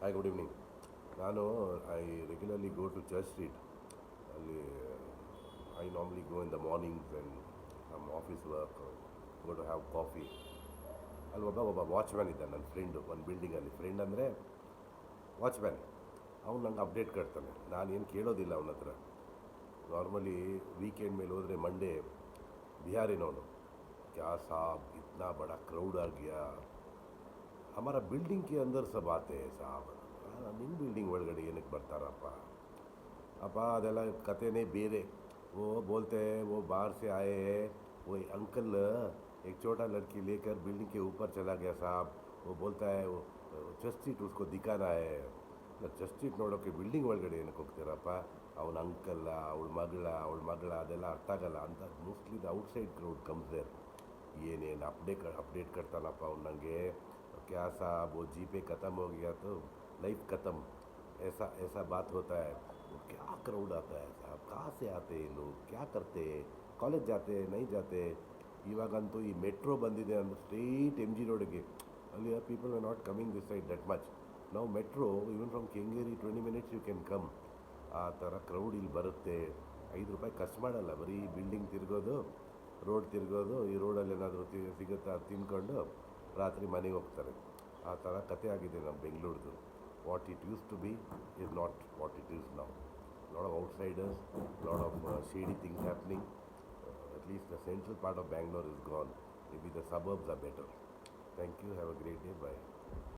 Hi, good evening. ನಾನು I regularly go to Church Street. ಅಲ್ಲಿ I normally go in the mornings and some office work, go to have coffee. ಅಲ್ಲಿ ಒಬ್ಬ watchman ಇದ್ದ, ನನ್ನ friend. ಒಂದು ಬಿಲ್ಡಿಂಗಲ್ಲಿ friend ಅಂದರೆ watchman. ಅವ್ನು ನಂಗೆ ಅಪ್ಡೇಟ್ ಕೊಡ್ತಾನೆ. ನಾನು ಏನು ಕೇಳೋದಿಲ್ಲ ಅವನ ಹತ್ರ. ನಾರ್ಮಲಿ ವೀಕೆಂಡ್ ಮೇಲೆ ಹೋದರೆ ಮಂಡೇ ಬಿಹಾರಿನವನು, ಕ್ಯಾ ಸಾಬ್ ಇತ್ನಾ ಬಡ ಕ್ರೌಡ್ ಆ ಗಯಾ, ಹಮಾರ ಬಿಲ್ಡಿಂಗ್ ಕೆ ಅಂದರ್ ಸಬ್ ಆತೆ ಸಾಬ್. ನಿಮ್ಮ ಬಿಲ್ಡಿಂಗ್ ಒಳಗಡೆ ಏನಕ್ಕೆ ಬರ್ತಾರಪ್ಪ ಅಪ್ಪ, ಅದೆಲ್ಲ ಕಥೆನೇ ಬೇರೆ. वो बोलते हैं वो बाहर से आए हैं, वो अंकल एक छोटा लड़की लेकर बिल्डिंग के ऊपर चला गया साहब. वो बोलता है वो चर्च स्ट्रीट उसको दिखाना है. ಚರ್ಚ್ ಸ್ಟ್ರೀಟ್ ನೋಡೋಕ್ಕೆ ಬಿಲ್ಡಿಂಗ್ ಒಳಗಡೆ ಏನಕ್ಕೆ ಹೋಗ್ತೀರಪ್ಪ? ಅವನ ಅಂಕಲ್ಲ, ಅವಳ ಮಗಳ ಅದೆಲ್ಲ ಅರ್ಥ ಆಗಲ್ಲ ಅಂತ. Mostly the outside crowd comes there. ಏನೇನು ಅಪ್ಡೇಟ್ ಕಟ್ತಾನಪ್ಪ ಅವ್ನು ನನಗೆ. क्या साहब वो जी पे ख़त्म हो गया तो लाइफ ख़त्म, ऐसा बात होता है. वो क्या क्राउड आता है साहब, कहाँ से आते हैं लोग, क्या करते हैं, ಕಾಲೇಜ್ ಜಾತೆ ನೈ ಜಾತೆ. ಇವಾಗಂತೂ ಈ ಮೆಟ್ರೋ ಬಂದಿದೆ ಅಂದರೆ ಸ್ಟ್ರೈಟ್ ಎಮ್ ಜಿ ರೋಡ್ಗೆ, ಅಲ್ಲಿ people are not coming this side that much. ನಾವು metro even from Kengeri 20 minutes you can come. ಆ ಥರ ಕ್ರೌಡ್ ಇಲ್ಲಿ ಬರುತ್ತೆ. ₹5 ಖರ್ಚು ಮಾಡಲ್ಲ, ಬರೀ ಬಿಲ್ಡಿಂಗ್ ತಿರ್ಗೋದು, ರೋಡ್ ತಿರ್ಗೋದು, ಈ ರೋಡಲ್ಲಿ ಏನಾದರೂ ಸಿಗುತ್ತಾ ತಿನ್ಕೊಂಡು ರಾತ್ರಿ ಮನೆಗೆ ಹೋಗ್ತಾರೆ. ಆ ಥರ ಕತೆ ಆಗಿದೆ ನಮ್ಮ ಬೆಂಗಳೂರ್ದು. What it use to be is not what it is now. Lot of outsiders, lot of shady things happening. At least the central part of Bangalore is gone. Maybe the suburbs are better. Thank you. Have a great day. Bye.